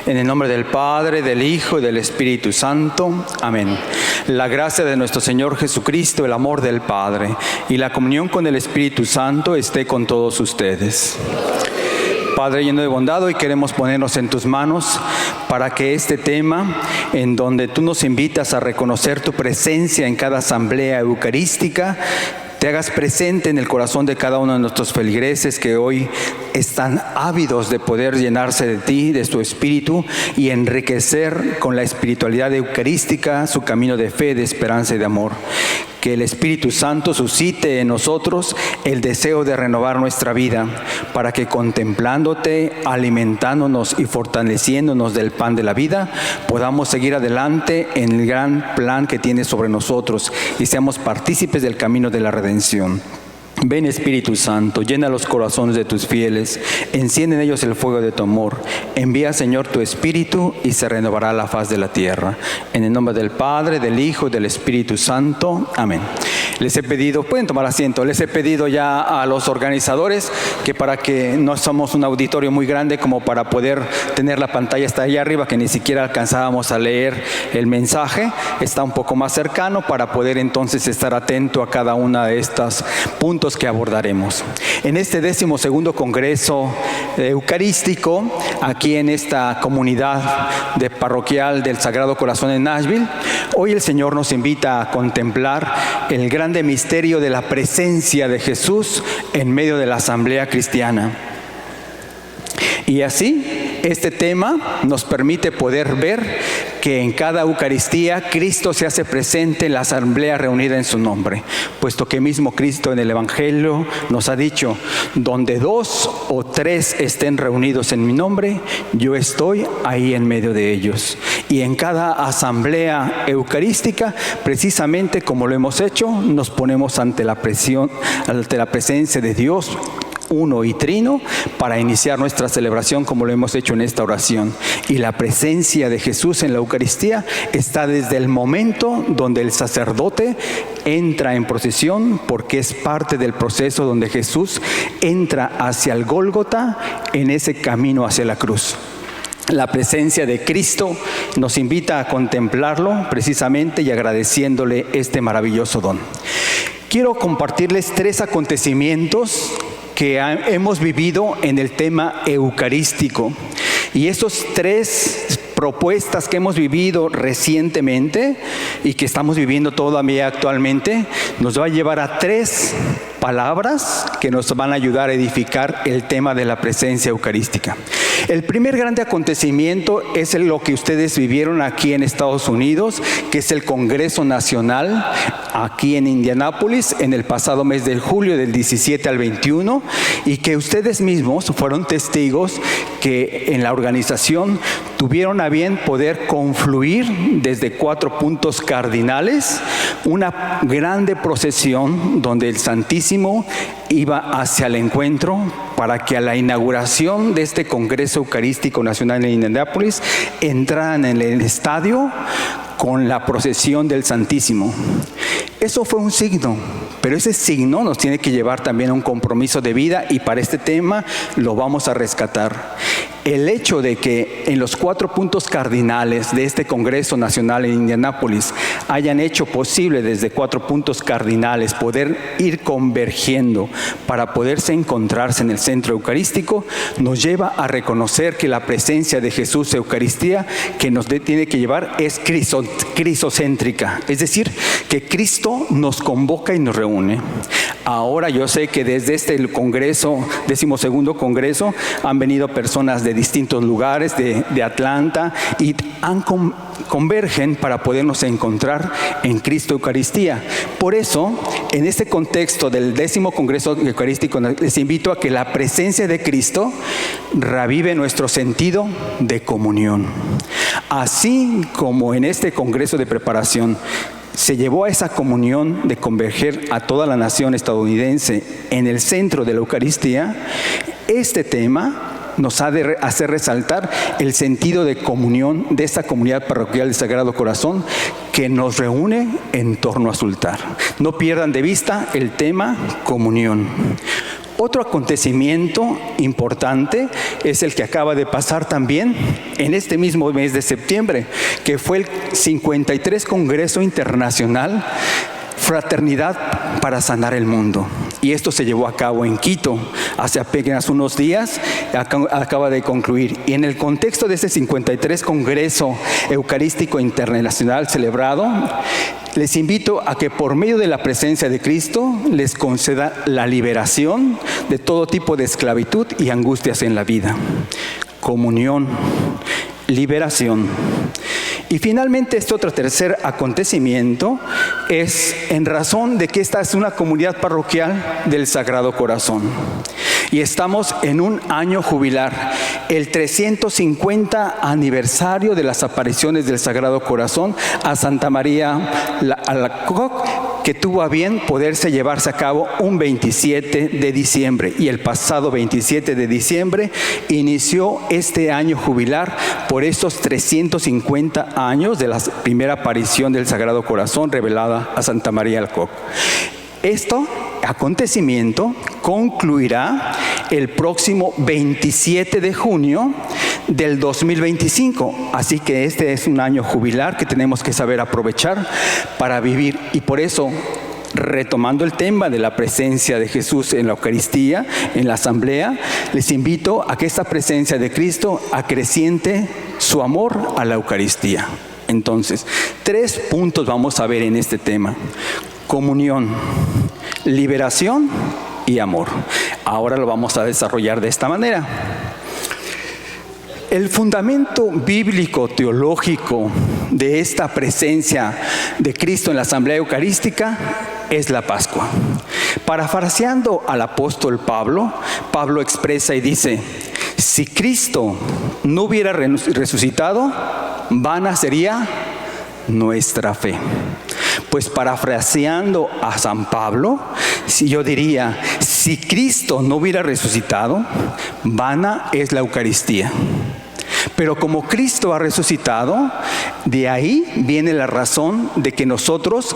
En el nombre del Padre, del Hijo y del Espíritu Santo. Amén. La gracia de nuestro Señor Jesucristo, el amor del Padre y la comunión con el Espíritu Santo esté con todos ustedes. Padre lleno de bondad, hoy queremos ponernos en tus manos para que este tema, en donde tú nos invitas a reconocer tu presencia en cada asamblea eucarística, te hagas presente en el corazón de cada uno de nuestros feligreses que hoy están ávidos de poder llenarse de ti, de tu espíritu, y enriquecer con la espiritualidad eucarística su camino de fe, de esperanza y de amor. Que el Espíritu Santo suscite en nosotros el deseo de renovar nuestra vida, para que contemplándote, alimentándonos y fortaleciéndonos del pan de la vida, podamos seguir adelante en el gran plan que tienes sobre nosotros y seamos partícipes del camino de la redención. Ven Espíritu Santo, llena los corazones de tus fieles, enciende en ellos el fuego de tu amor. Envía, Señor, tu Espíritu y se renovará la faz de la tierra. En el nombre del Padre, del Hijo y del Espíritu Santo. Amén. Les he pedido, pueden tomar asiento, les he pedido ya a los organizadores que para que no somos un auditorio muy grande como para poder tener la pantalla hasta allá arriba, que ni siquiera alcanzábamos a leer el mensaje, está un poco más cercano para poder entonces estar atento a cada una de estos puntos que abordaremos. En este 12º Congreso Eucarístico, aquí en esta comunidad de parroquial del Sagrado Corazón en Nashville, hoy el Señor nos invita a contemplar el grande misterio de la presencia de Jesús en medio de la asamblea cristiana. Y así, este tema nos permite poder ver que en cada Eucaristía Cristo se hace presente en la asamblea reunida en su nombre, puesto que mismo Cristo en el Evangelio nos ha dicho: donde 2 o 3 estén reunidos en mi nombre, yo estoy ahí en medio de ellos. Y en cada asamblea eucarística, precisamente como lo hemos hecho, nos ponemos ante la presencia de Dios uno y trino para iniciar nuestra celebración, como lo hemos hecho en esta oración. Y la presencia de Jesús en la Eucaristía está desde el momento donde el sacerdote entra en procesión, porque es parte del proceso donde Jesús entra hacia el Gólgota, en ese camino hacia la cruz. La presencia de Cristo nos invita a contemplarlo precisamente y agradeciéndole este maravilloso don. Quiero compartirles 3 acontecimientos que hemos vivido en el tema eucarístico. Y esos 3 propuestas que hemos vivido recientemente y que estamos viviendo todavía actualmente, nos va a llevar a 3 palabras que nos van a ayudar a edificar el tema de la presencia eucarística. El primer grande acontecimiento es lo que ustedes vivieron aquí en Estados Unidos, que es el Congreso Nacional aquí en Indianápolis en el pasado mes de julio, del 17 al 21, y que ustedes mismos fueron testigos que en la organización tuvieron a bien poder confluir desde 4 puntos cardinales, una grande procesión donde el Santísimo iba hacia el encuentro para que a la inauguración de este Congreso Eucarístico Nacional en Indianápolis entraran en el estadio con la procesión del Santísimo. Eso fue un signo, pero ese signo nos tiene que llevar también a un compromiso de vida, y para este tema lo vamos a rescatar. El hecho de que en los 4 puntos cardinales de este Congreso Nacional en Indianápolis hayan hecho posible desde 4 puntos cardinales poder ir convergiendo para poderse encontrarse en el centro eucarístico, nos lleva a reconocer que la presencia de Jesús Eucaristía que nos tiene que llevar es cristocéntrica, es decir, que Cristo nos convoca y nos reúne. Ahora yo sé que desde este Congreso, 12º Congreso, han venido personas de distintos lugares, de Atlanta, y convergen para podernos encontrar en Cristo Eucaristía. Por eso, en este contexto del 10º Congreso Eucarístico, les invito a que la presencia de Cristo revive nuestro sentido de comunión. Así como en este Congreso de preparación se llevó a esa comunión de converger a toda la nación estadounidense en el centro de la Eucaristía, este tema nos ha de hacer resaltar el sentido de comunión de esta comunidad parroquial del Sagrado Corazón que nos reúne en torno a su altar. No pierdan de vista el tema comunión. Otro acontecimiento importante es el que acaba de pasar también en este mismo mes de septiembre, que fue el 53 Congreso Internacional Fraternidad para Sanar el Mundo. Y esto se llevó a cabo en Quito hace apenas unos días, acaba de concluir. Y en el contexto de ese 53 Congreso Eucarístico Internacional celebrado, les invito a que por medio de la presencia de Cristo les conceda la liberación de todo tipo de esclavitud y angustias en la vida. Comunión, liberación. Y finalmente este otro tercer acontecimiento es en razón de que esta es una comunidad parroquial del Sagrado Corazón. Y estamos en un año jubilar, el 350 aniversario de las apariciones del Sagrado Corazón a Santa María Alacoque, que tuvo a bien poderse llevarse a cabo un 27 de diciembre. Y el pasado 27 de diciembre inició este año jubilar por estos 350 años de la primera aparición del Sagrado Corazón revelada a Santa María Alacoque. Este acontecimiento concluirá el próximo 27 de junio del 2025. Así que este es un año jubilar que tenemos que saber aprovechar para vivir. Y por eso, retomando el tema de la presencia de Jesús en la Eucaristía, en la asamblea, les invito a que esta presencia de Cristo acreciente su amor a la Eucaristía. Entonces, 3 puntos vamos a ver en este tema: comunión, liberación y amor. Ahora lo vamos a desarrollar de esta manera. El fundamento bíblico teológico de esta presencia de Cristo en la asamblea eucarística es la Pascua. Parafraseando al apóstol Pablo, Pablo expresa y dice: si Cristo no hubiera resucitado, vana sería nuestra fe. Pues parafraseando a San Pablo, yo diría: si Cristo no hubiera resucitado, vana es la Eucaristía. Pero como Cristo ha resucitado, de ahí viene la razón de que nosotros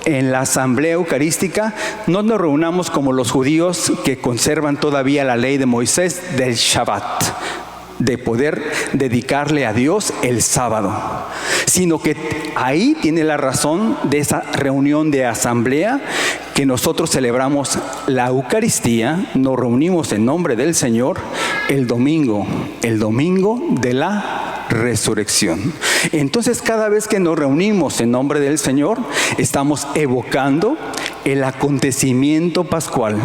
en la asamblea eucarística no nos reunamos como los judíos que conservan todavía la ley de Moisés del Shabbat, de poder dedicarle a Dios el sábado, sino que ahí tiene la razón de esa reunión de asamblea, que nosotros celebramos la Eucaristía, nos reunimos en nombre del Señor el domingo de la resurrección. Entonces, cada vez que nos reunimos en nombre del Señor, estamos evocando el acontecimiento pascual,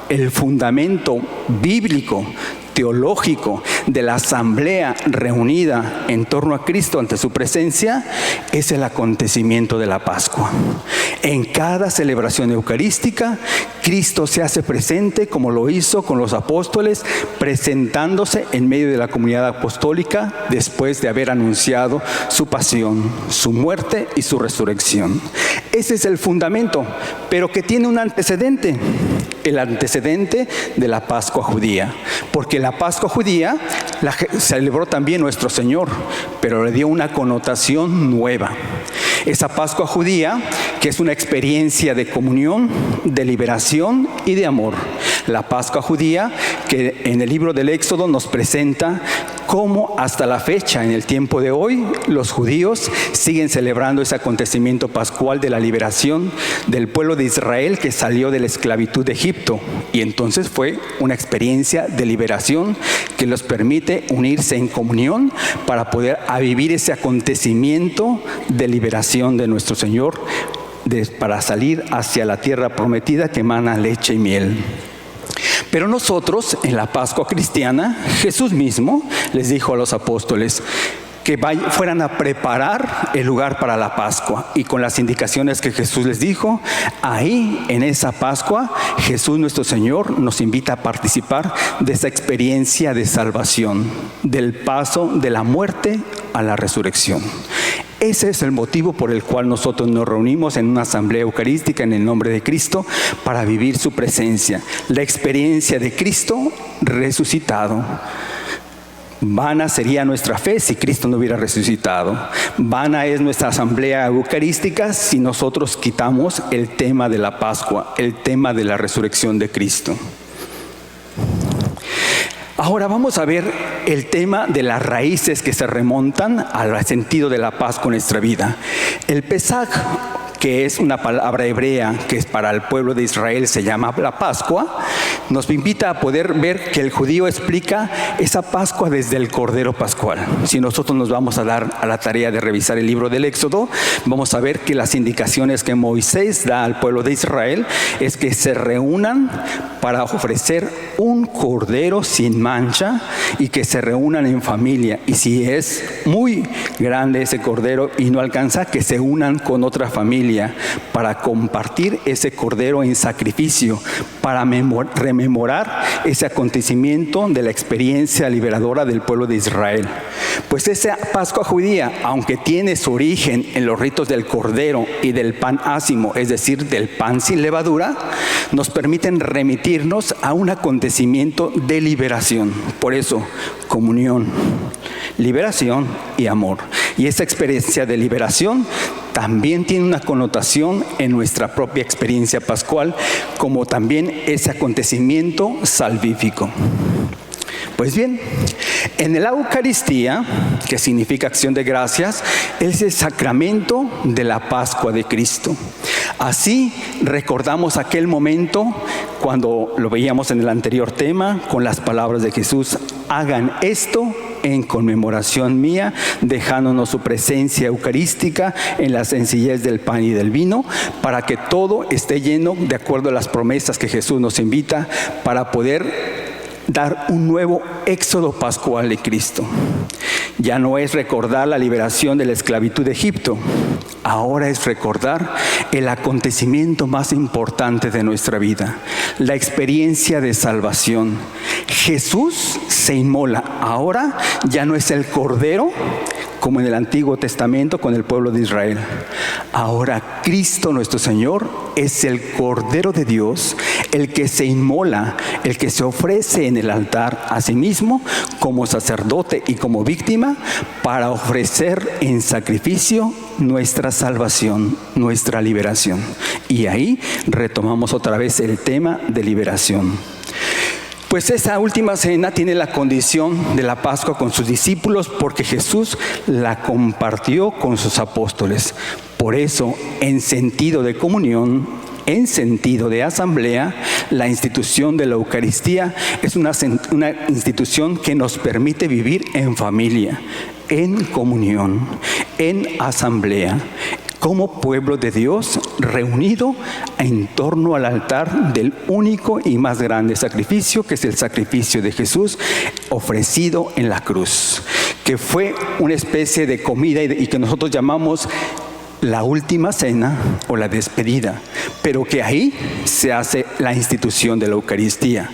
el fundamento bíblico, teológico de la asamblea reunida en torno a Cristo ante su presencia, es el acontecimiento de la Pascua. En cada celebración eucarística, Cristo se hace presente como lo hizo con los apóstoles, presentándose en medio de la comunidad apostólica después de haber anunciado su pasión, su muerte y su resurrección. Ese es el fundamento, pero que tiene un antecedente, el antecedente de la Pascua judía, porque la Pascua judía la celebró también nuestro Señor, pero le dio una connotación nueva. Esa Pascua judía, que es una experiencia de comunión, de liberación y de amor. La Pascua judía, que en el libro del Éxodo nos presenta cómo hasta la fecha, en el tiempo de hoy, los judíos siguen celebrando ese acontecimiento pascual de la liberación del pueblo de Israel que salió de la esclavitud de Egipto. Y entonces fue una experiencia de liberación que los permite unirse en comunión para poder vivir ese acontecimiento de liberación de nuestro Señor, para salir hacia la tierra prometida que emana leche y miel. Pero nosotros, en la Pascua cristiana, Jesús mismo les dijo a los apóstoles que fueran a preparar el lugar para la Pascua. Y con las indicaciones que Jesús les dijo, ahí en esa Pascua, Jesús nuestro Señor nos invita a participar de esa experiencia de salvación, del paso de la muerte a la resurrección. Ese es el motivo por el cual nosotros nos reunimos en una asamblea eucarística en el nombre de Cristo para vivir su presencia, la experiencia de Cristo resucitado. Vana sería nuestra fe si Cristo no hubiera resucitado. Vana es nuestra asamblea eucarística si nosotros quitamos el tema de la Pascua, el tema de la resurrección de Cristo. Ahora vamos a ver el tema de las raíces que se remontan al sentido de la Pascua en nuestra vida. El Pesaj, que es una palabra hebrea que es para el pueblo de Israel, se llama la Pascua, nos invita a poder ver que el judío explica esa Pascua desde el Cordero Pascual. Si nosotros nos vamos a dar a la tarea de revisar el libro del Éxodo, vamos a ver que las indicaciones que Moisés da al pueblo de Israel es que se reúnan para ofrecer un cordero sin mancha y que se reúnan en familia. Y si es muy grande ese cordero y no alcanza, que se unan con otra familia para compartir ese cordero en sacrificio, para rememorar ese acontecimiento de la experiencia liberadora del pueblo de Israel. Pues esa Pascua judía, aunque tiene su origen en los ritos del cordero y del pan ácimo, es decir, del pan sin levadura, nos permiten remitirnos a un acontecimiento de liberación. Por eso, comunión, liberación y amor. Y esa experiencia de liberación también tiene una connotación en nuestra propia experiencia pascual, como también ese acontecimiento salvífico. Pues bien, en la Eucaristía, que significa acción de gracias, es el sacramento de la Pascua de Cristo. Así recordamos aquel momento cuando lo veíamos en el anterior tema, con las palabras de Jesús: hagan esto en conmemoración mía, dejándonos su presencia eucarística en la sencillez del pan y del vino, para que todo esté lleno de acuerdo a las promesas que Jesús nos invita para poder dar un nuevo éxodo pascual de Cristo. Ya no es recordar la liberación de la esclavitud de Egipto, ahora es recordar el acontecimiento más importante de nuestra vida, la experiencia de salvación. Jesús se inmola, ahora ya no es el Cordero como en el Antiguo Testamento con el pueblo de Israel. Ahora Cristo nuestro Señor es el Cordero de Dios, el que se inmola, el que se ofrece en el altar a sí mismo como sacerdote y como víctima para ofrecer en sacrificio nuestra salvación, nuestra liberación. Y ahí retomamos otra vez el tema de liberación. Pues esa última cena tiene la condición de la Pascua con sus discípulos porque Jesús la compartió con sus apóstoles. Por eso, en sentido de comunión, en sentido de asamblea, la institución de la Eucaristía es una institución que nos permite vivir en familia, en comunión, en asamblea, como pueblo de Dios reunido en torno al altar del único y más grande sacrificio, que es el sacrificio de Jesús ofrecido en la cruz, que fue una especie de comida y que nosotros llamamos la última cena o la despedida, pero que ahí se hace la institución de la Eucaristía.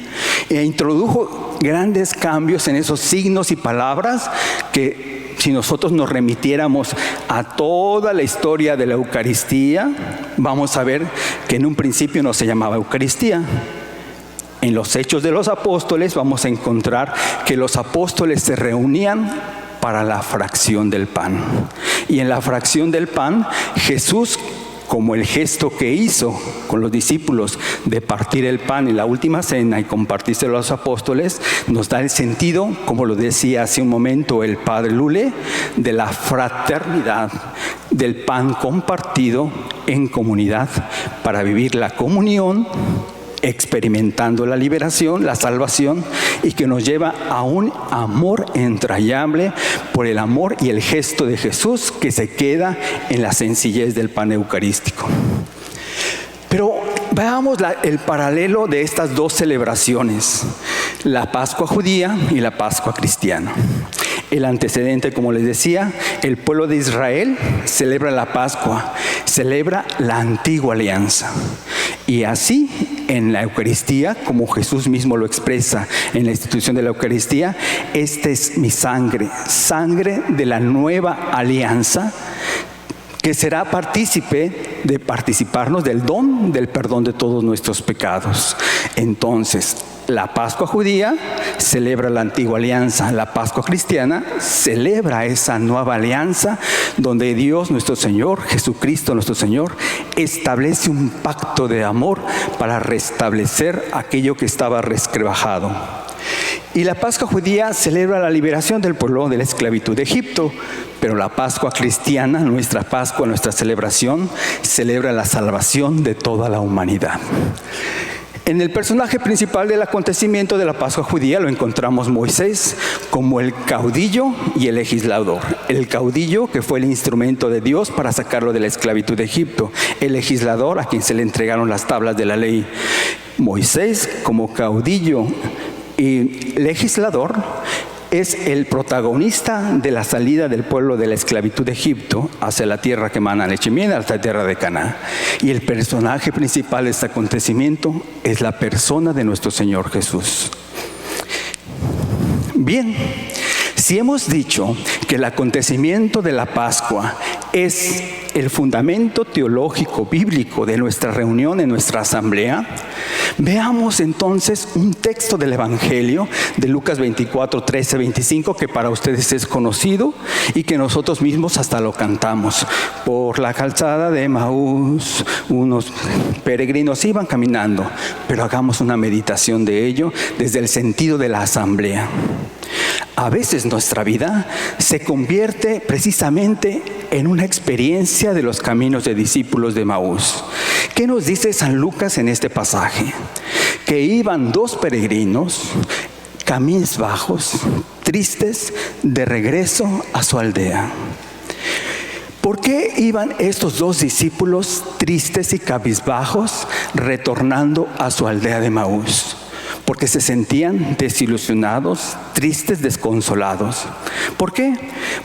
E introdujo grandes cambios en esos signos y palabras que, si nosotros nos remitiéramos a toda la historia de la Eucaristía, vamos a ver que en un principio no se llamaba Eucaristía. En los Hechos de los Apóstoles vamos a encontrar que los apóstoles se reunían para la fracción del pan. Y en la fracción del pan, Jesús, como el gesto que hizo con los discípulos de partir el pan en la última cena y compartírselo a los apóstoles, nos da el sentido, como lo decía hace un momento el padre Lule, de la fraternidad, del pan compartido en comunidad para vivir la comunión, experimentando la liberación, la salvación, y que nos lleva a un amor entrañable por el amor y el gesto de Jesús que se queda en la sencillez del pan eucarístico. Pero veamos el paralelo de estas dos celebraciones, la Pascua judía y la Pascua cristiana. El antecedente, como les decía, el pueblo de Israel celebra la Pascua, celebra la antigua alianza. Y así, en la Eucaristía, como Jesús mismo lo expresa en la institución de la Eucaristía, esta es mi sangre, sangre de la nueva alianza, que será partícipe de participarnos del don del perdón de todos nuestros pecados. Entonces, la Pascua judía celebra la antigua alianza, la Pascua cristiana celebra esa nueva alianza donde Dios nuestro Señor, Jesucristo nuestro Señor, establece un pacto de amor para restablecer aquello que estaba resquebrajado. Y la Pascua judía celebra la liberación del pueblo de la esclavitud de Egipto, pero la Pascua cristiana, nuestra Pascua, nuestra celebración, celebra la salvación de toda la humanidad. En el personaje principal del acontecimiento de la Pascua judía lo encontramos Moisés como el caudillo y el legislador. El caudillo, que fue el instrumento de Dios para sacarlo de la esclavitud de Egipto. El legislador, a quien se le entregaron las tablas de la ley. Moisés, como caudillo y legislador, es el protagonista de la salida del pueblo de la esclavitud de Egipto hacia la tierra que emana leche y miel, hasta la tierra de Canaán. Y el personaje principal de este acontecimiento es la persona de nuestro Señor Jesús. Bien, si hemos dicho que el acontecimiento de la Pascua es el fundamento teológico bíblico de nuestra reunión en nuestra asamblea, veamos entonces un texto del Evangelio de Lucas 24, 13, 25, que para ustedes es conocido y que nosotros mismos hasta lo cantamos. Por la calzada de Emaús, unos peregrinos iban caminando, pero hagamos una meditación de ello desde el sentido de la asamblea. A veces nuestra vida se convierte precisamente en una experiencia de los caminos de discípulos de Emaús. ¿Qué nos dice San Lucas en este pasaje? Que iban dos peregrinos, cabizbajos, tristes, de regreso a su aldea. ¿Por qué iban estos dos discípulos tristes y cabizbajos retornando a su aldea de Emaús? Porque se sentían desilusionados, tristes, desconsolados. ¿Por qué?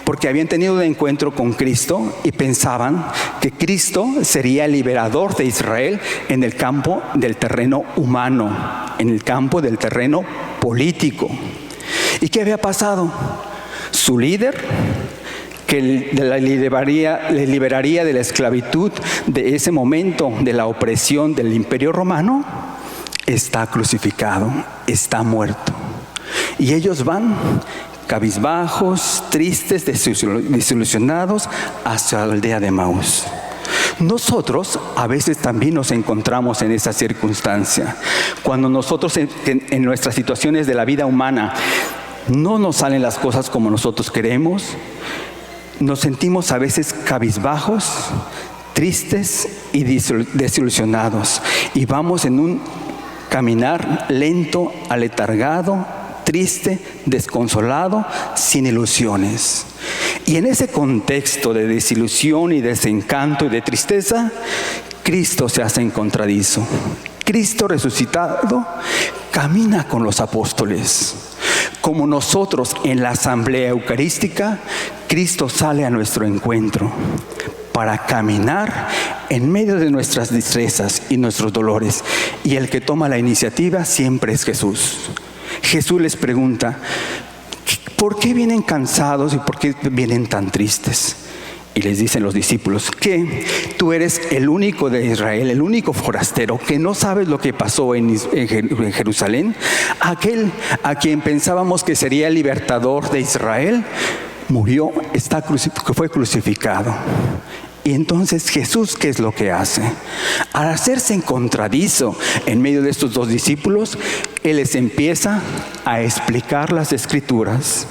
Porque habían tenido un encuentro con Cristo y pensaban que Cristo sería el liberador de Israel en el campo del terreno humano, en el campo del terreno político. ¿Y qué había pasado? Su líder, que le liberaría de la esclavitud de ese momento de la opresión del Imperio Romano, está crucificado, está muerto. Y ellos van cabizbajos, tristes, desilusionados hacia la aldea de Emaús. Nosotros a veces también nos encontramos en esa circunstancia. Cuando nosotros en nuestras situaciones de la vida humana no nos salen las cosas como nosotros queremos, nos sentimos a veces cabizbajos, tristes y desilusionados. Y vamos en un caminar lento, aletargado, triste, desconsolado, sin ilusiones. Y en ese contexto de desilusión y desencanto y de tristeza, Cristo se hace encontradizo. Cristo resucitado camina con los apóstoles. Como nosotros en la asamblea eucarística, Cristo sale a nuestro encuentro para caminar en medio de nuestras distrezas y nuestros dolores. Y el que toma la iniciativa siempre es Jesús. Jesús les pregunta, ¿por qué vienen cansados y por qué vienen tan tristes? Y les dicen los discípulos, que tú eres el único de Israel, el único forastero, que no sabes lo que pasó en Jerusalén. Aquel a quien pensábamos que sería el libertador de Israel, murió, fue crucificado. Y entonces Jesús, ¿qué es lo que hace? Al hacerse encontradizo en medio de estos dos discípulos, Él les empieza a explicar las Escrituras,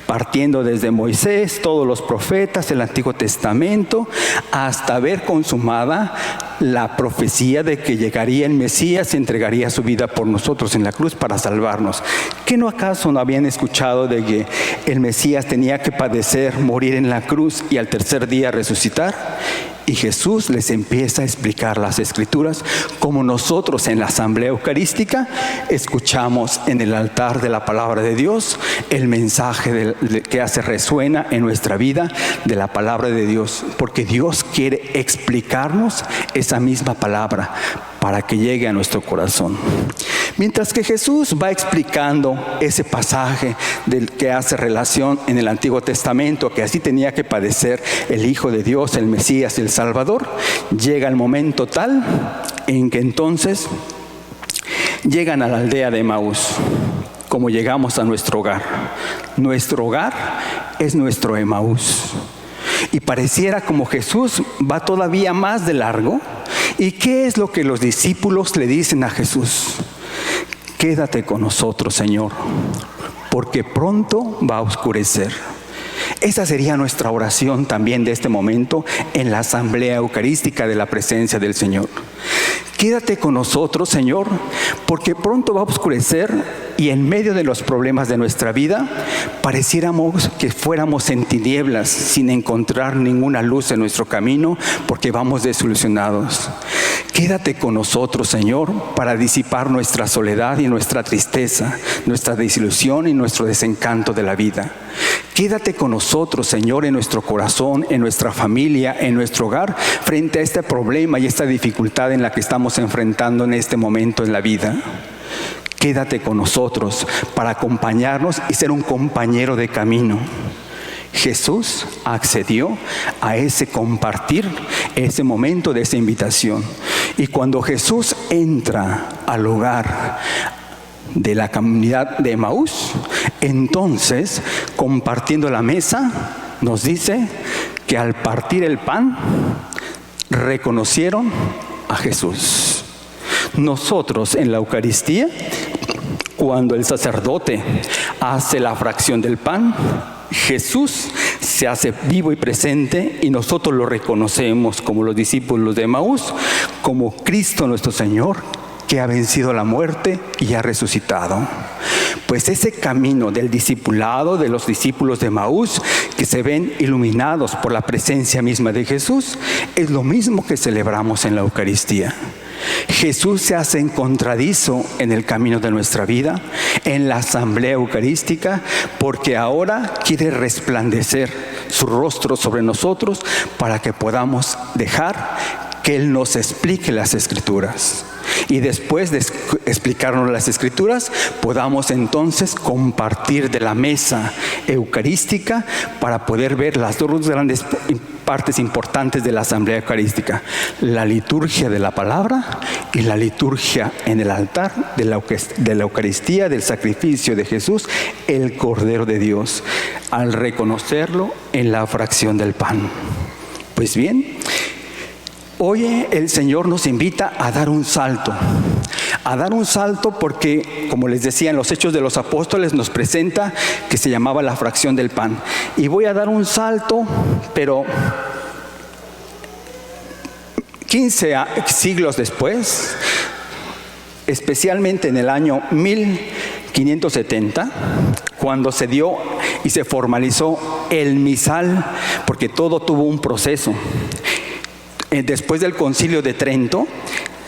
partiendo desde Moisés, todos los profetas, el Antiguo Testamento, hasta ver consumada la profecía de que llegaría el Mesías y entregaría su vida por nosotros en la cruz para salvarnos. ¿Qué no acaso no habían escuchado de que el Mesías tenía que padecer, morir en la cruz y al tercer día resucitar? Y Jesús les empieza a explicar las Escrituras como nosotros en la asamblea eucarística escuchamos en el altar de la palabra de Dios el mensaje que hace resuena en nuestra vida de la palabra de Dios, porque Dios quiere explicarnos esa misma palabra para que llegue a nuestro corazón. Mientras que Jesús va explicando ese pasaje del que hace relación en el Antiguo Testamento, que así tenía que padecer el Hijo de Dios, el Mesías, el Salvador, llega el momento tal en que entonces llegan a la aldea de Emaús, como llegamos a nuestro hogar. Nuestro hogar es nuestro Emaús. Y pareciera como Jesús va todavía más de largo. ¿Y qué es lo que los discípulos le dicen a Jesús? Quédate con nosotros, Señor. porque pronto va a oscurecer. Esa sería nuestra oración también de este momento en la asamblea eucarística de la presencia del Señor. Quédate con nosotros, Señor, porque pronto va a oscurecer y en medio de los problemas de nuestra vida pareciéramos que fuéramos en tinieblas sin encontrar ninguna luz en nuestro camino porque vamos desilusionados. Quédate con nosotros, Señor, para disipar nuestra soledad y nuestra tristeza, nuestra desilusión y nuestro desencanto de la vida. Quédate con nosotros, Señor, en nuestro corazón, en nuestra familia, en nuestro hogar, frente a este problema y esta dificultad en la que estamos enfrentando en este momento en la vida. Quédate con nosotros para acompañarnos y ser un compañero de camino. Jesús accedió a ese compartir, ese momento de esa invitación. Y cuando Jesús entra al hogar de la comunidad de Emaús, entonces, compartiendo la mesa, nos dice que al partir el pan, reconocieron a Jesús. Nosotros en la Eucaristía, cuando el sacerdote hace la fracción del pan, Jesús se hace vivo y presente y nosotros lo reconocemos como los discípulos de Emaús, como Cristo nuestro Señor, que ha vencido la muerte y ha resucitado. Pues ese camino del discipulado de los discípulos de Emaús, que se ven iluminados por la presencia misma de Jesús, es lo mismo que celebramos en la Eucaristía. Jesús se hace encontradizo en el camino de nuestra vida, en la asamblea eucarística, porque ahora quiere resplandecer su rostro sobre nosotros para que podamos dejar que Él nos explique las Escrituras. Y después de explicarnos las Escrituras, podamos entonces compartir de la mesa eucarística para poder ver las dos grandes partes importantes de la asamblea eucarística: la liturgia de la palabra y la liturgia en el altar de la Eucaristía, del sacrificio de Jesús, el Cordero de Dios, al reconocerlo en la fracción del pan. Pues bien, hoy el Señor nos invita a dar un salto porque, como les decía, en los Hechos de los Apóstoles nos presenta que se llamaba la fracción del pan. Y voy a dar un salto, pero 15 siglos después, especialmente en el año 1570, cuando se dio y se formalizó el misal, porque todo tuvo un proceso. Después del Concilio de Trento,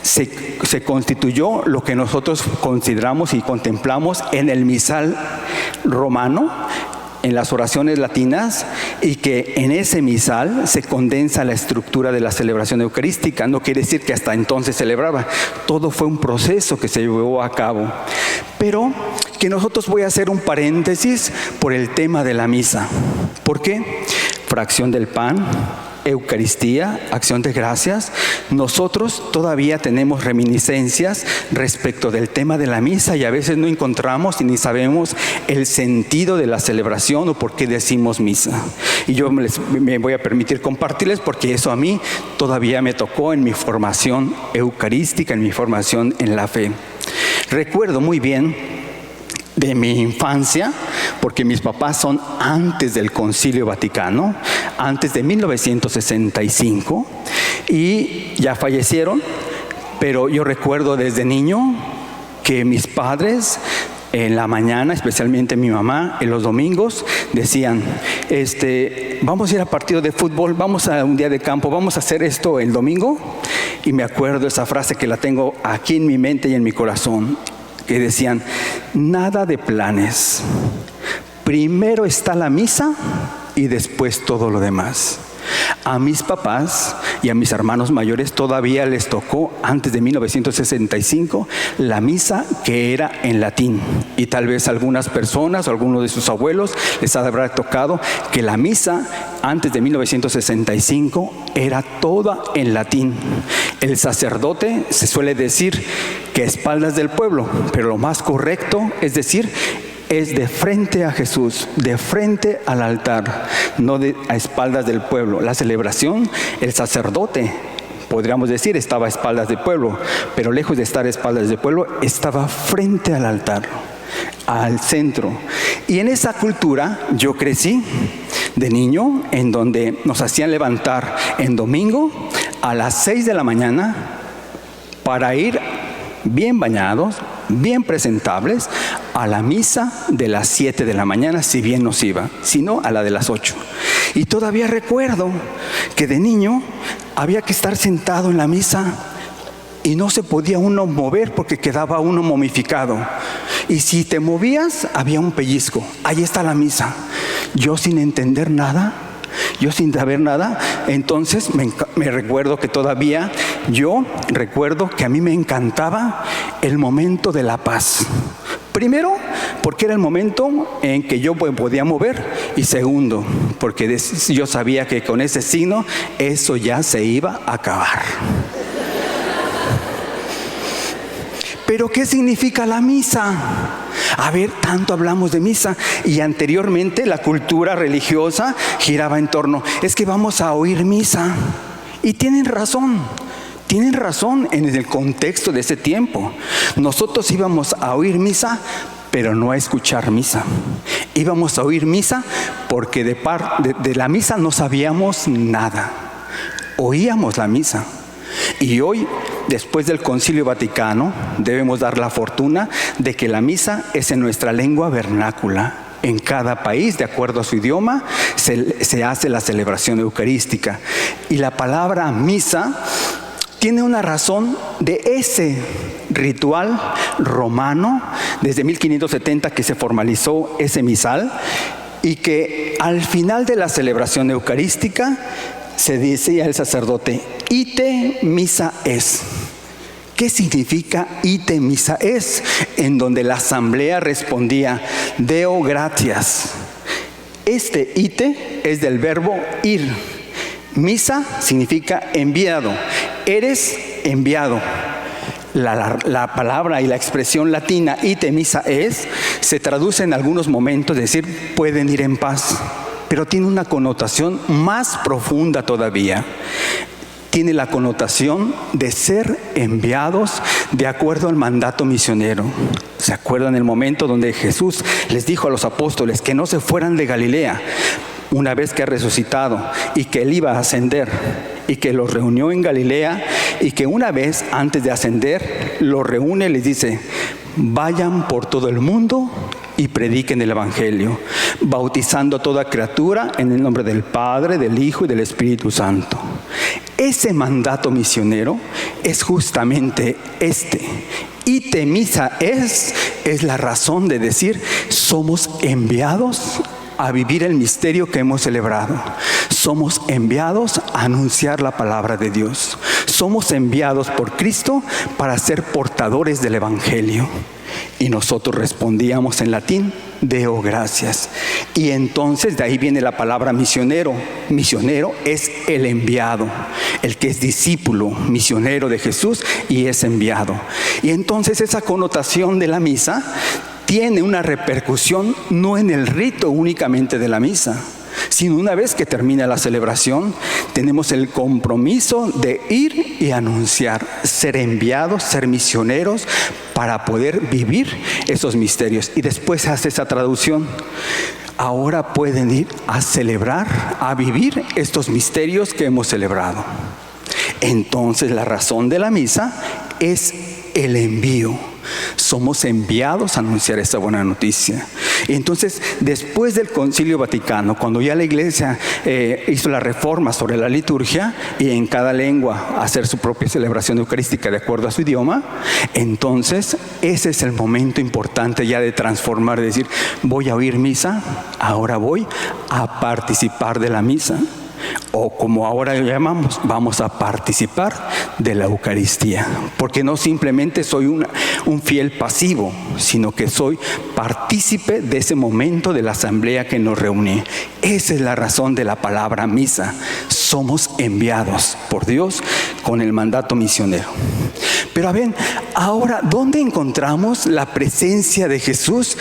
se constituyó lo que nosotros consideramos y contemplamos en el misal romano, en las oraciones latinas, y que en ese misal se condensa la estructura de la celebración eucarística. No quiere decir que hasta entonces celebraba, todo fue un proceso que se llevó a cabo. Pero que nosotros, voy a hacer un paréntesis por el tema de la misa. ¿Por qué? Fracción del pan, Eucaristía, acción de gracias. Nosotros todavía tenemos reminiscencias respecto del tema de la misa y a veces no encontramos y ni sabemos el sentido de la celebración o por qué decimos misa. Y yo me voy a permitir compartirles porque eso a mí todavía me tocó en mi formación eucarística, en mi formación en la fe. Recuerdo muy bien de mi infancia, porque mis papás son antes del Concilio Vaticano, antes de 1965, y ya fallecieron, pero yo recuerdo desde niño que mis padres en la mañana, especialmente mi mamá, en los domingos, decían, vamos a ir a partido de fútbol, vamos a un día de campo, vamos a hacer esto el domingo. Y me acuerdo esa frase que la tengo aquí en mi mente y en mi corazón, que decían, nada de planes, primero está la misa y después todo lo demás. A mis papás y a mis hermanos mayores todavía les tocó, antes de 1965, la misa que era en latín. Y tal vez algunas personas o algunos de sus abuelos les habrá tocado que la misa antes de 1965 era toda en latín. El sacerdote, se suele decir que a espaldas del pueblo, pero lo más correcto es decir, es de frente a Jesús, de frente al altar, no a espaldas del pueblo. La celebración, el sacerdote, podríamos decir, estaba a espaldas del pueblo, pero lejos de estar a espaldas del pueblo, estaba frente al altar. al centro. Y en esa cultura yo crecí de niño, en donde nos hacían levantar en domingo a las 6 de la mañana para ir bien bañados, bien presentables, a la misa de las 7 de la mañana, si bien nos iba, si no, a la de las 8. Y todavía recuerdo que de niño había que estar sentado en la misa y no se podía uno mover porque quedaba uno momificado. Y si te movías, había un pellizco. Ahí está la misa. Yo sin entender nada, yo sin saber nada, entonces me recuerdo que todavía, yo recuerdo que a mí me encantaba el momento de la paz. Primero, porque era el momento en que yo me podía mover, y segundo, porque yo sabía que con ese signo eso ya se iba a acabar. ¿Pero qué significa la misa? A ver, tanto hablamos de misa, y anteriormente la cultura religiosa giraba en torno, es que vamos a oír misa. Y tienen razón en el contexto de ese tiempo. Nosotros íbamos a oír misa, pero no a escuchar misa. Íbamos a oír misa porque de la misa no sabíamos nada. Oíamos la misa. Y hoy, después del Concilio Vaticano, debemos dar la fortuna de que la misa es en nuestra lengua vernácula. En cada país, de acuerdo a su idioma, se hace la celebración eucarística. Y la palabra misa tiene una razón de ese ritual romano, desde 1570 que se formalizó ese misal, y que al final de la celebración eucarística se decía el sacerdote, ite missa es. ¿Qué significa ite missa es? En donde la asamblea respondía, Deo gratias. Este ite es del verbo ir. Misa significa enviado. Eres enviado. La palabra y la expresión latina ite missa es se traduce en algunos momentos, es decir, pueden ir en paz. Pero tiene una connotación más profunda todavía. Tiene la connotación de ser enviados de acuerdo al mandato misionero. ¿Se acuerdan el momento donde Jesús les dijo a los apóstoles que no se fueran de Galilea una vez que ha resucitado y que Él iba a ascender y que los reunió en Galilea y que una vez antes de ascender los reúne y les dice, vayan por todo el mundo y prediquen el Evangelio, bautizando a toda criatura en el nombre del Padre, del Hijo y del Espíritu Santo. Ese mandato misionero es justamente este. Ite missa es la razón de decir, somos enviados a vivir el misterio que hemos celebrado. Somos enviados a anunciar la palabra de Dios. Somos enviados por Cristo para ser portadores del Evangelio. Y nosotros respondíamos en latín, Deo gratias. Y entonces de ahí viene la palabra misionero. Misionero es el enviado, el que es discípulo, misionero de Jesús y es enviado. Y entonces esa connotación de la misa tiene una repercusión no en el rito únicamente de la misa, sino una vez que termina la celebración, tenemos el compromiso de ir y anunciar, ser enviados, ser misioneros para poder vivir esos misterios. Y después se hace esa traducción. Ahora pueden ir a celebrar, a vivir estos misterios que hemos celebrado. Entonces la razón de la misa es el envío. Somos enviados a anunciar esta buena noticia. Y entonces, después del Concilio Vaticano, cuando ya la Iglesia hizo la reforma sobre la liturgia y en cada lengua hacer su propia celebración eucarística de acuerdo a su idioma, entonces ese es el momento importante ya de transformar, de decir, voy a oír misa, ahora voy a participar de la misa. O como ahora lo llamamos, vamos a participar de la Eucaristía. Porque no simplemente soy un fiel pasivo, sino que soy partícipe de ese momento de la asamblea que nos reúne. Esa es la razón de la palabra misa. Somos enviados por Dios con el mandato misionero. Pero a ver, ahora, ¿dónde encontramos la presencia de Jesús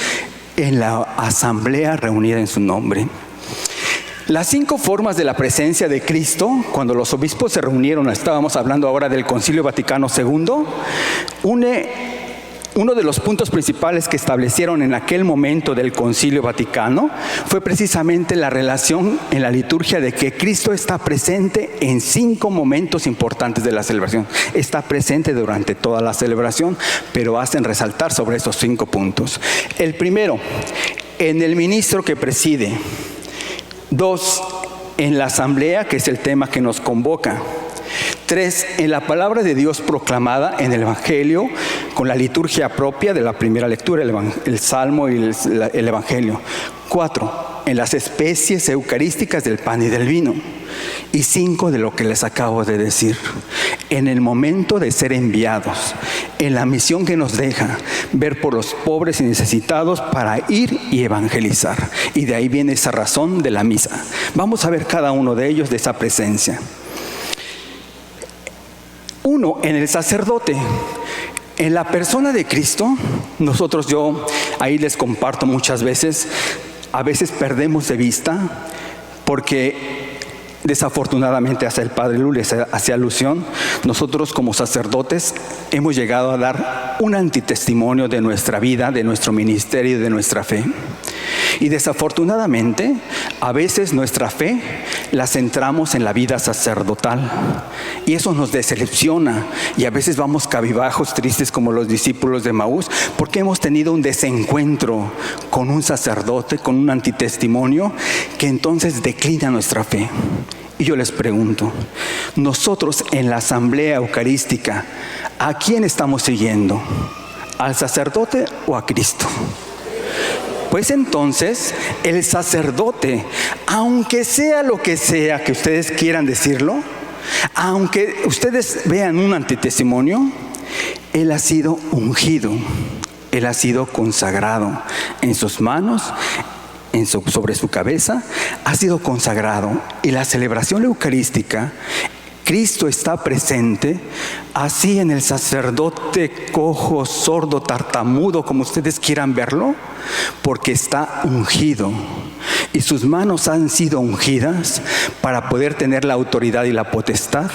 en la asamblea reunida en su nombre? Las 5 formas de la presencia de Cristo, cuando los obispos se reunieron, estábamos hablando ahora del Concilio Vaticano II, Uno de los puntos principales que establecieron en aquel momento del Concilio Vaticano fue precisamente la relación en la liturgia de que Cristo está presente en 5 momentos importantes de la celebración. Está presente durante toda la celebración, pero hacen resaltar sobre esos 5 puntos. El primero, en el ministro que preside. 2, en la asamblea, que es el tema que nos convoca. 3, en la palabra de Dios proclamada en el Evangelio, con la liturgia propia de la primera lectura, el Salmo y el Evangelio. 4, en las especies eucarísticas del pan y del vino. Y 5, de lo que les acabo de decir, en el momento de ser enviados, en la misión que nos deja, ver por los pobres y necesitados para ir y evangelizar. Y de ahí viene esa razón de la misa. Vamos a ver cada uno de ellos, de esa presencia. 1, en el sacerdote. En la persona de Cristo, yo ahí les comparto muchas veces, a veces perdemos de vista, porque desafortunadamente, hacia el Padre Lules hace alusión, nosotros como sacerdotes hemos llegado a dar un antitestimonio de nuestra vida, de nuestro ministerio y de nuestra fe. Y desafortunadamente, a veces nuestra fe la centramos en la vida sacerdotal. Y eso nos decepciona. Y a veces vamos cabizbajos, tristes como los discípulos de Maús, porque hemos tenido un desencuentro con un sacerdote, con un antitestimonio, que entonces declina nuestra fe. Y yo les pregunto, nosotros en la asamblea eucarística, ¿a quién estamos siguiendo? ¿Al sacerdote o a Cristo? Pues entonces, el sacerdote, aunque sea lo que sea que ustedes quieran decirlo, aunque ustedes vean un antitestimonio, él ha sido ungido, él ha sido consagrado en sus manos, sobre su cabeza, ha sido consagrado. Y la celebración eucarística, Cristo está presente, así en el sacerdote cojo, sordo, tartamudo, como ustedes quieran verlo, porque está ungido. Y sus manos han sido ungidas para poder tener la autoridad y la potestad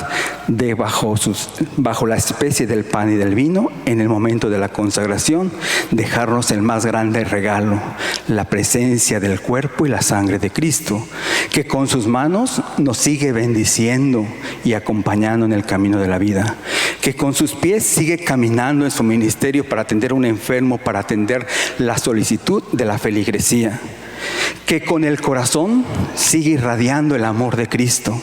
de bajo la especie del pan y del vino, en el momento de la consagración, dejarnos el más grande regalo, la presencia del cuerpo y la sangre de Cristo, que con sus manos nos sigue bendiciendo y acompañando en el camino de la vida, que con sus pies sigue caminando en su ministerio para atender a un enfermo, para atender la solicitud de la feligresía, que con el corazón sigue irradiando el amor de Cristo.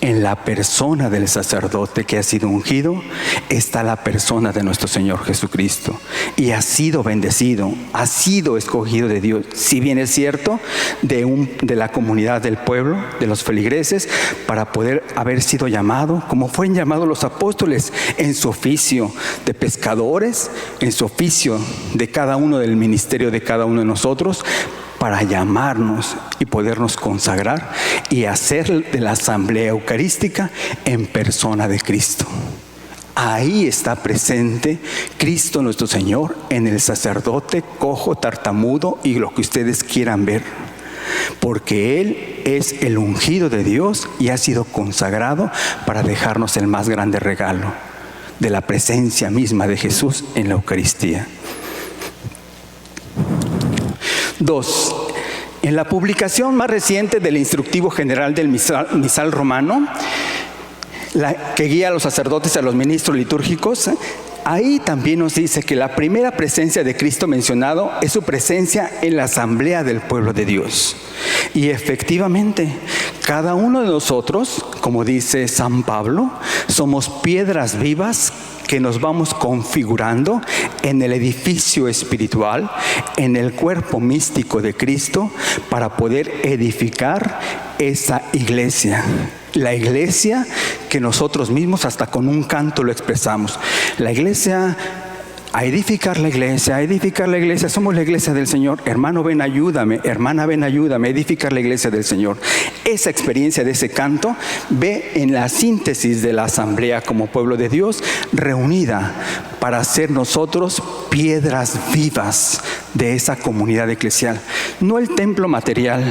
En la persona del sacerdote que ha sido ungido está la persona de nuestro Señor Jesucristo, y ha sido bendecido, ha sido escogido de Dios, si bien es cierto, de la comunidad del pueblo, de los feligreses, para poder haber sido llamado, como fueron llamados los apóstoles, en su oficio de pescadores, en su oficio de cada uno, del ministerio de cada uno de nosotros, para llamarnos y podernos consagrar y hacer de la asamblea eucarística en persona de Cristo. Ahí está presente Cristo nuestro Señor, en el sacerdote cojo, tartamudo y lo que ustedes quieran ver, porque Él es el ungido de Dios y ha sido consagrado para dejarnos el más grande regalo de la presencia misma de Jesús en la Eucaristía. 2. En la publicación más reciente del Instructivo General del Misal Romano, que guía a los sacerdotes y a los ministros litúrgicos, ahí también nos dice que la primera presencia de Cristo mencionado es su presencia en la asamblea del pueblo de Dios. Y efectivamente, cada uno de nosotros, como dice San Pablo, somos piedras vivas que nos vamos configurando en el edificio espiritual, en el cuerpo místico de Cristo, para poder edificar esa iglesia. La iglesia que nosotros mismos hasta con un canto lo expresamos. La iglesia, a edificar la iglesia, somos la iglesia del Señor. Hermano, ven, ayúdame, hermana, ven, ayúdame, a edificar la iglesia del Señor. Esa experiencia de ese canto ve en la síntesis de la asamblea como pueblo de Dios, reunida para ser nosotros piedras vivas de esa comunidad eclesial. No el templo material,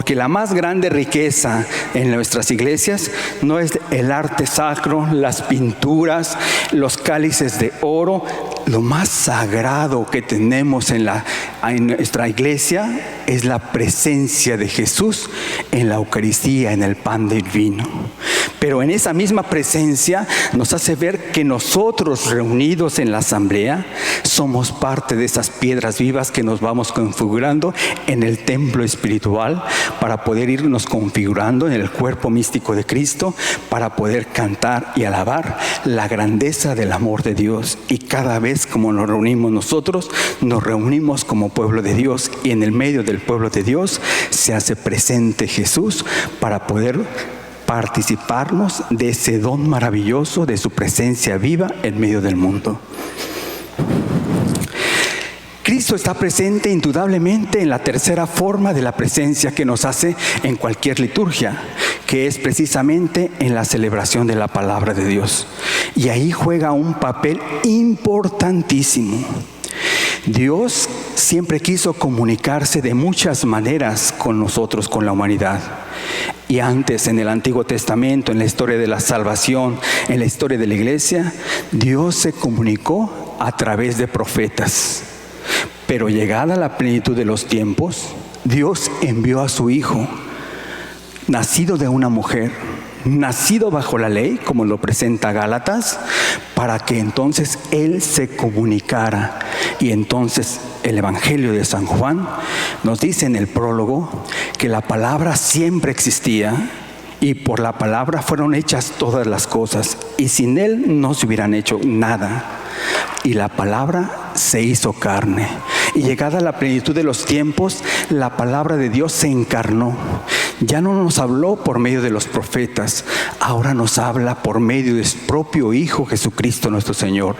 Porque la más grande riqueza en nuestras iglesias no es el arte sacro, las pinturas, los cálices de oro. Lo más sagrado que tenemos en nuestra iglesia es la presencia de Jesús en la Eucaristía, en el pan del vino. Pero en esa misma presencia nos hace ver que nosotros, reunidos en la asamblea, somos parte de esas piedras vivas que nos vamos configurando en el templo espiritual para poder irnos configurando en el cuerpo místico de Cristo, para poder cantar y alabar la grandeza del amor de Dios. Y cada vez como nos reunimos nosotros, nos reunimos como pueblo de Dios, y en el medio del pueblo de Dios se hace presente Jesús para poder participarnos de ese don maravilloso de su presencia viva en medio del mundo. Cristo está presente indudablemente en la tercera forma de la presencia que nos hace en cualquier liturgia, que es precisamente en la celebración de la palabra de Dios. Y ahí juega un papel importantísimo. Dios siempre quiso comunicarse de muchas maneras con nosotros, con la humanidad. Y antes, en el Antiguo Testamento, en la historia de la salvación, en la historia de la iglesia, Dios se comunicó a través de profetas. Pero llegada la plenitud de los tiempos, Dios envió a su Hijo, nacido de una mujer, nacido bajo la ley, como lo presenta Gálatas, para que entonces Él se comunicara. Y entonces el Evangelio de San Juan nos dice en el prólogo que la palabra siempre existía, y por la palabra fueron hechas todas las cosas, y sin Él no se hubieran hecho nada. Y la palabra se hizo carne. Y llegada la plenitud de los tiempos, la palabra de Dios se encarnó. Ya no nos habló por medio de los profetas, ahora nos habla por medio de su propio Hijo Jesucristo nuestro Señor.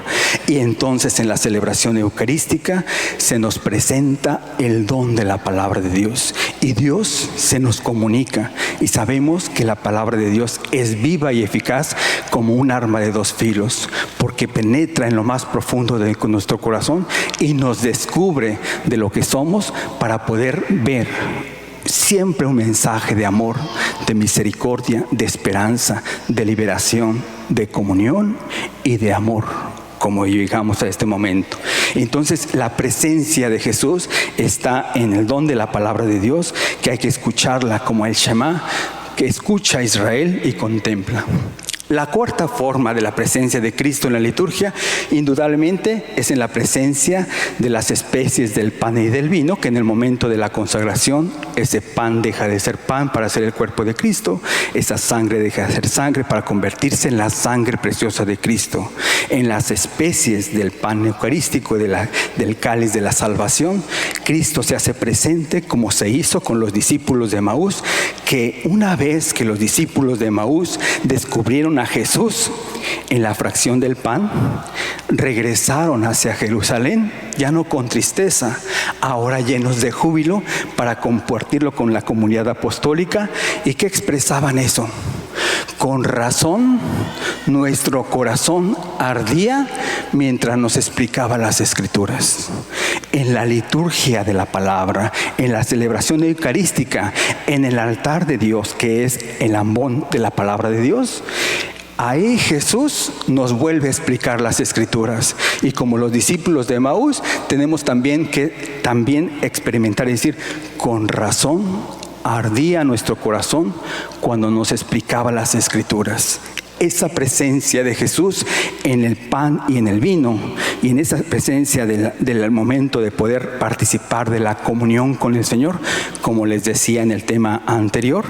Y entonces en la celebración eucarística se nos presenta el don de la palabra de Dios. Y Dios se nos comunica. Y sabemos que la palabra de Dios es viva y eficaz como un arma de dos filos, porque penetra en lo más profundo de nuestro corazón y nos descubre de lo que somos para poder ver siempre un mensaje de amor, de misericordia, de esperanza, de liberación, de comunión y de amor, como llegamos a este momento. Entonces la presencia de Jesús está en el don de la palabra de Dios, que hay que escucharla como el Shema, que escucha a Israel y contempla. La cuarta forma de la presencia de Cristo en la liturgia, indudablemente, es en la presencia de las especies del pan y del vino, que en el momento de la consagración, ese pan deja de ser pan para ser el cuerpo de Cristo, esa sangre deja de ser sangre para convertirse en la sangre preciosa de Cristo. En las especies del pan eucarístico, del cáliz de la salvación, Cristo se hace presente como se hizo con los discípulos de Emaús, que una vez que los discípulos de Emaús descubrieron a Jesús en la fracción del pan, regresaron hacia Jerusalén, ya no con tristeza, ahora llenos de júbilo, para compartirlo con la comunidad apostólica. ¿Y qué expresaban eso? Con razón, nuestro corazón ardía mientras nos explicaba las Escrituras. En la liturgia de la palabra, en la celebración eucarística, en el altar de Dios, que es el ambón de la palabra de Dios, ahí Jesús nos vuelve a explicar las Escrituras. Y como los discípulos de Emaús, tenemos también que experimentar y decir, con razón ardía nuestro corazón cuando nos explicaba las Escrituras. Esa presencia de Jesús en el pan y en el vino, y en esa presencia del momento de poder participar de la comunión con el Señor, como les decía en el tema anterior,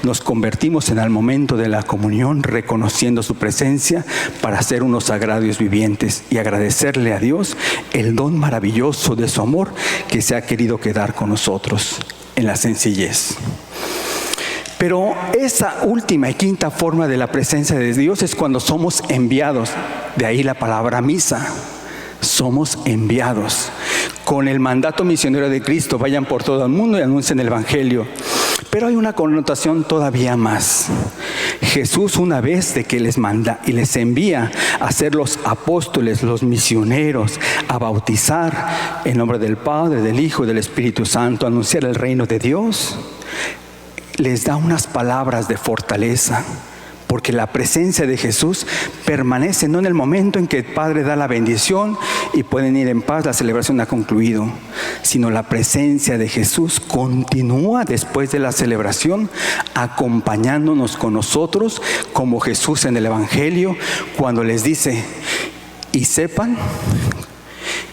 nos convertimos en el momento de la comunión reconociendo su presencia para ser unos sagrados vivientes y agradecerle a Dios el don maravilloso de su amor que se ha querido quedar con nosotros en la sencillez. Pero esa última y quinta forma de la presencia de Dios es cuando somos enviados. De ahí la palabra misa. Somos enviados. Con el mandato misionero de Cristo, vayan por todo el mundo y anuncien el Evangelio. Pero hay una connotación todavía más. Jesús, una vez de que les manda y les envía a ser los apóstoles, los misioneros, a bautizar en nombre del Padre, del Hijo y del Espíritu Santo, a anunciar el reino de Dios, les da unas palabras de fortaleza, porque la presencia de Jesús permanece no en el momento en que el Padre da la bendición y pueden ir en paz, la celebración ha concluido, sino la presencia de Jesús continúa después de la celebración, acompañándonos con nosotros, como Jesús en el Evangelio, cuando les dice: y sepan,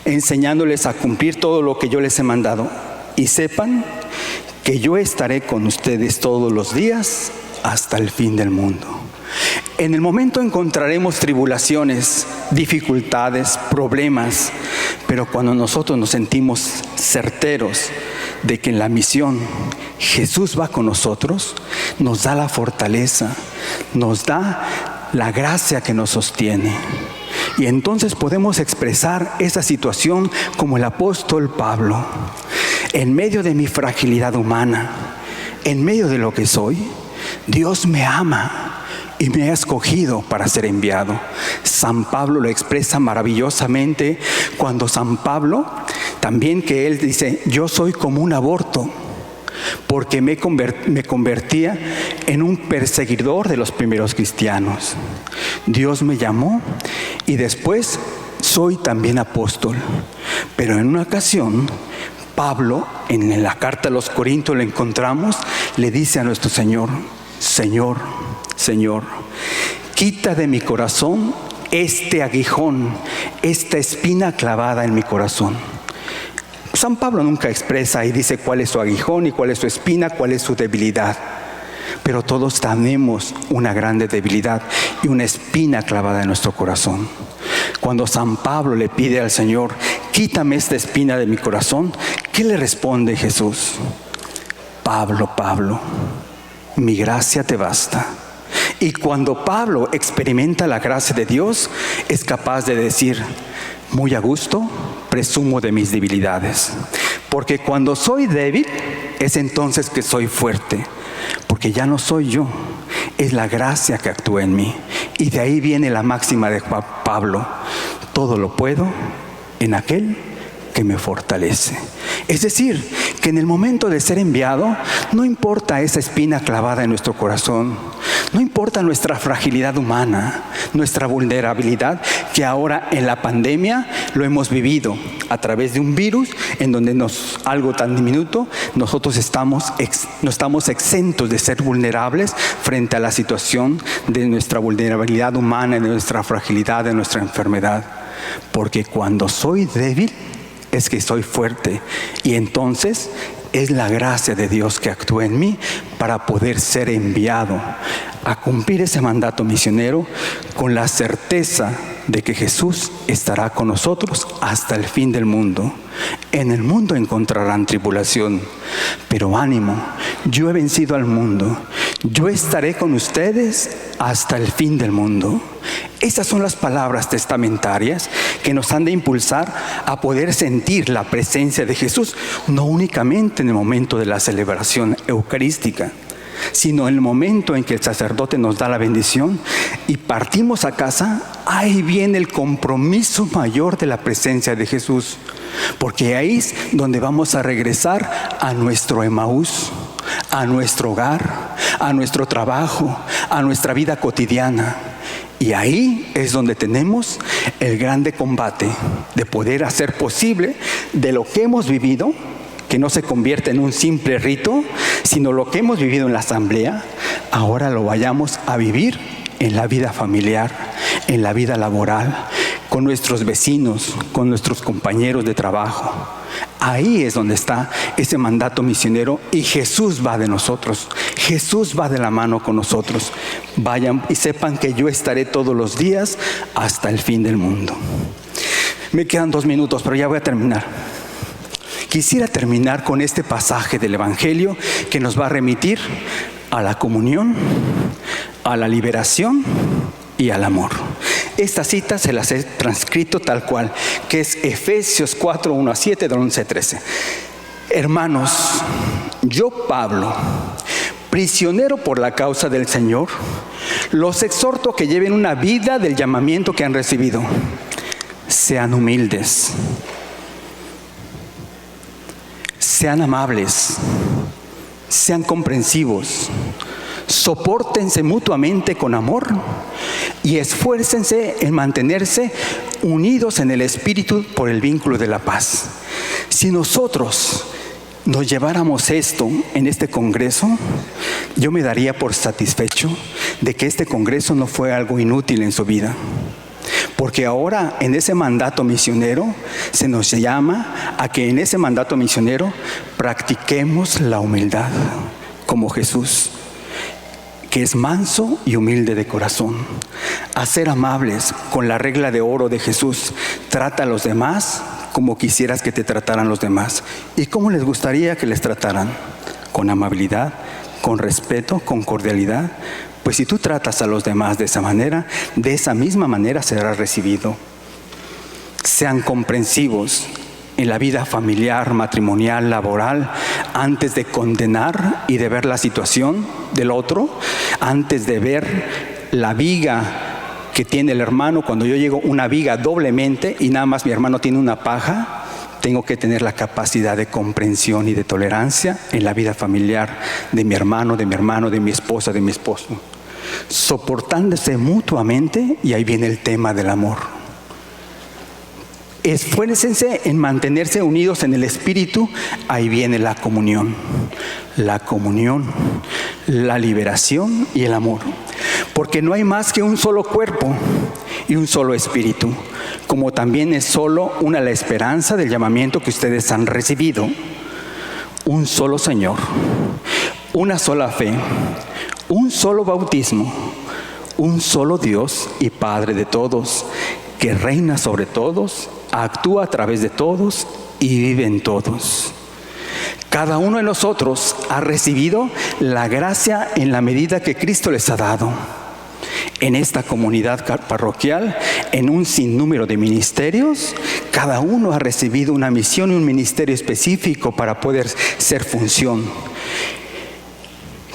enseñándoles a cumplir todo lo que yo les he mandado, y sepan que yo estaré con ustedes todos los días hasta el fin del mundo. En el momento encontraremos tribulaciones, dificultades, problemas, pero cuando nosotros nos sentimos certeros de que en la misión Jesús va con nosotros, nos da la fortaleza, nos da la gracia que nos sostiene. Y entonces podemos expresar esa situación como el apóstol Pablo. En medio de mi fragilidad humana, en medio de lo que soy, Dios me ama y me ha escogido para ser enviado. San Pablo lo expresa maravillosamente cuando San Pablo, también que él dice: yo soy como un aborto, porque me convertía en un perseguidor de los primeros cristianos. Dios me llamó y después soy también apóstol. Pero en una ocasión, Pablo, en la carta a los Corintios lo encontramos, le dice a nuestro Señor: Señor, Señor, quita de mi corazón este aguijón, esta espina clavada en mi corazón. San Pablo nunca expresa y dice cuál es su aguijón y cuál es su espina, cuál es su debilidad. Pero todos tenemos una grande debilidad y una espina clavada en nuestro corazón. Cuando San Pablo le pide al Señor: quítame esta espina de mi corazón, ¿qué le responde Jesús? Pablo, Pablo, mi gracia te basta. Y cuando Pablo experimenta la gracia de Dios, es capaz de decir: muy a gusto, presumo de mis debilidades. Porque cuando soy débil, es entonces que soy fuerte. Porque ya no soy yo, es la gracia que actúa en mí. Y de ahí viene la máxima de Pablo: todo lo puedo en aquel que me fortalece. Es decir, que en el momento de ser enviado, no importa esa espina clavada en nuestro corazón, no importa nuestra fragilidad humana, nuestra vulnerabilidad, que ahora en la pandemia lo hemos vivido a través de un virus en donde algo tan diminuto, nosotros no estamos exentos de ser vulnerables frente a la situación de nuestra vulnerabilidad humana, de nuestra fragilidad, de nuestra enfermedad. Porque cuando soy débil, es que soy fuerte, y entonces es la gracia de Dios que actúa en mí para poder ser enviado a cumplir ese mandato misionero con la certeza de que Jesús estará con nosotros hasta el fin del mundo. En el mundo encontrarán tribulación, pero ánimo, yo he vencido al mundo, yo estaré con ustedes hasta el fin del mundo. Esas son las palabras testamentarias que nos han de impulsar a poder sentir la presencia de Jesús, no únicamente en el momento de la celebración eucarística, sino en el momento en que el sacerdote nos da la bendición y partimos a casa. Ahí viene el compromiso mayor de la presencia de Jesús, porque ahí es donde vamos a regresar a nuestro Emaús, a nuestro hogar, a nuestro trabajo, a nuestra vida cotidiana. Y ahí es donde tenemos el grande combate de poder hacer posible de lo que hemos vivido, que no se convierte en un simple rito, sino lo que hemos vivido en la asamblea, ahora lo vayamos a vivir en la vida familiar, en la vida laboral, con nuestros vecinos, con nuestros compañeros de trabajo. Ahí es donde está ese mandato misionero, y Jesús va de nosotros. Jesús va de la mano con nosotros. Vayan y sepan que yo estaré todos los días hasta el fin del mundo. Me quedan 2 minutos, pero ya voy a terminar. Quisiera terminar con este pasaje del Evangelio que nos va a remitir a la comunión, a la liberación y al amor. Esta cita se las he transcrito tal cual, que es Efesios 4, 1 a 7, del 11 a 13. Hermanos, yo Pablo, prisionero por la causa del Señor, los exhorto a que lleven una vida del llamamiento que han recibido. Sean humildes, sean amables, sean comprensivos, sopórtense mutuamente con amor y esfuércense en mantenerse unidos en el Espíritu por el vínculo de la paz. Si nosotros nos lleváramos esto en este congreso, yo me daría por satisfecho de que este congreso no fue algo inútil en su vida. Porque ahora en ese mandato misionero se nos llama a que en ese mandato misionero practiquemos la humildad como Jesús, que es manso y humilde de corazón. A ser amables con la regla de oro de Jesús. Trata a los demás como quisieras que te trataran los demás. ¿Y cómo les gustaría que les trataran? Con amabilidad, con respeto, con cordialidad. Pues si tú tratas a los demás de esa misma manera serás recibido. Sean comprensivos en la vida familiar, matrimonial, laboral, antes de condenar y de ver la situación del otro, antes de ver la viga que tiene el hermano. Cuando yo llego una viga doblemente y nada más mi hermano tiene una paja, tengo que tener la capacidad de comprensión y de tolerancia en la vida familiar de mi hermano, de mi esposa, de mi esposo. Soportándose mutuamente, y ahí viene el tema del amor. Esfuércense en mantenerse unidos en el Espíritu, ahí viene la comunión, la liberación y el amor. Porque no hay más que un solo cuerpo y un solo espíritu, como también es solo una la esperanza del llamamiento que ustedes han recibido. Un solo Señor, una sola fe, un solo bautismo, un solo Dios y Padre de todos, que reina sobre todos, actúa a través de todos y vive en todos. Cada uno de nosotros ha recibido la gracia en la medida que Cristo les ha dado. En esta comunidad parroquial, en un sinnúmero de ministerios, cada uno ha recibido una misión y un ministerio específico para poder ser función.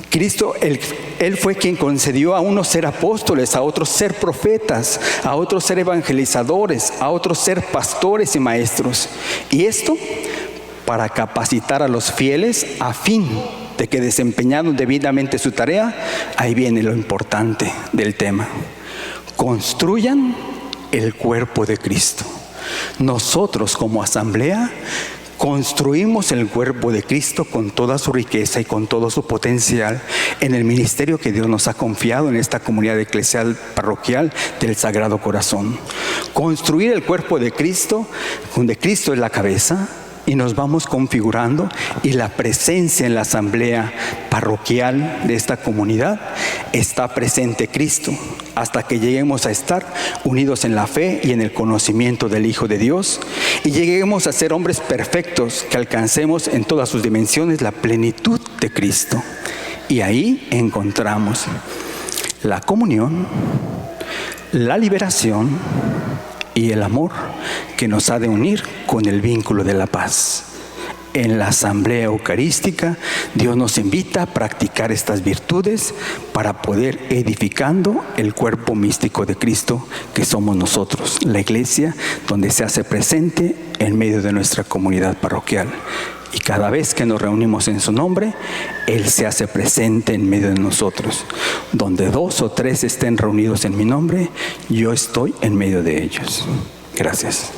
Cristo, Él fue quien concedió a unos ser apóstoles, a otros ser profetas, a otros ser evangelizadores, a otros ser pastores y maestros. Y esto para capacitar a los fieles a fin de que desempeñando debidamente su tarea. Ahí viene lo importante del tema. Construyan el cuerpo de Cristo. Nosotros como asamblea construimos el cuerpo de Cristo con toda su riqueza y con todo su potencial en el ministerio que Dios nos ha confiado en esta comunidad eclesial parroquial del Sagrado Corazón. Construir el cuerpo de Cristo, donde Cristo es la cabeza, y nos vamos configurando, y la presencia en la asamblea parroquial de esta comunidad está presente Cristo, hasta que lleguemos a estar unidos en la fe y en el conocimiento del Hijo de Dios, y lleguemos a ser hombres perfectos, que alcancemos en todas sus dimensiones la plenitud de Cristo. Y ahí encontramos la comunión, la liberación y el amor que nos ha de unir con el vínculo de la paz. En la asamblea eucarística, Dios nos invita a practicar estas virtudes para poder edificando el cuerpo místico de Cristo que somos nosotros, la iglesia, donde se hace presente en medio de nuestra comunidad parroquial. Y cada vez que nos reunimos en su nombre, Él se hace presente en medio de nosotros. Donde 2 o 3 estén reunidos en mi nombre, yo estoy en medio de ellos. Gracias.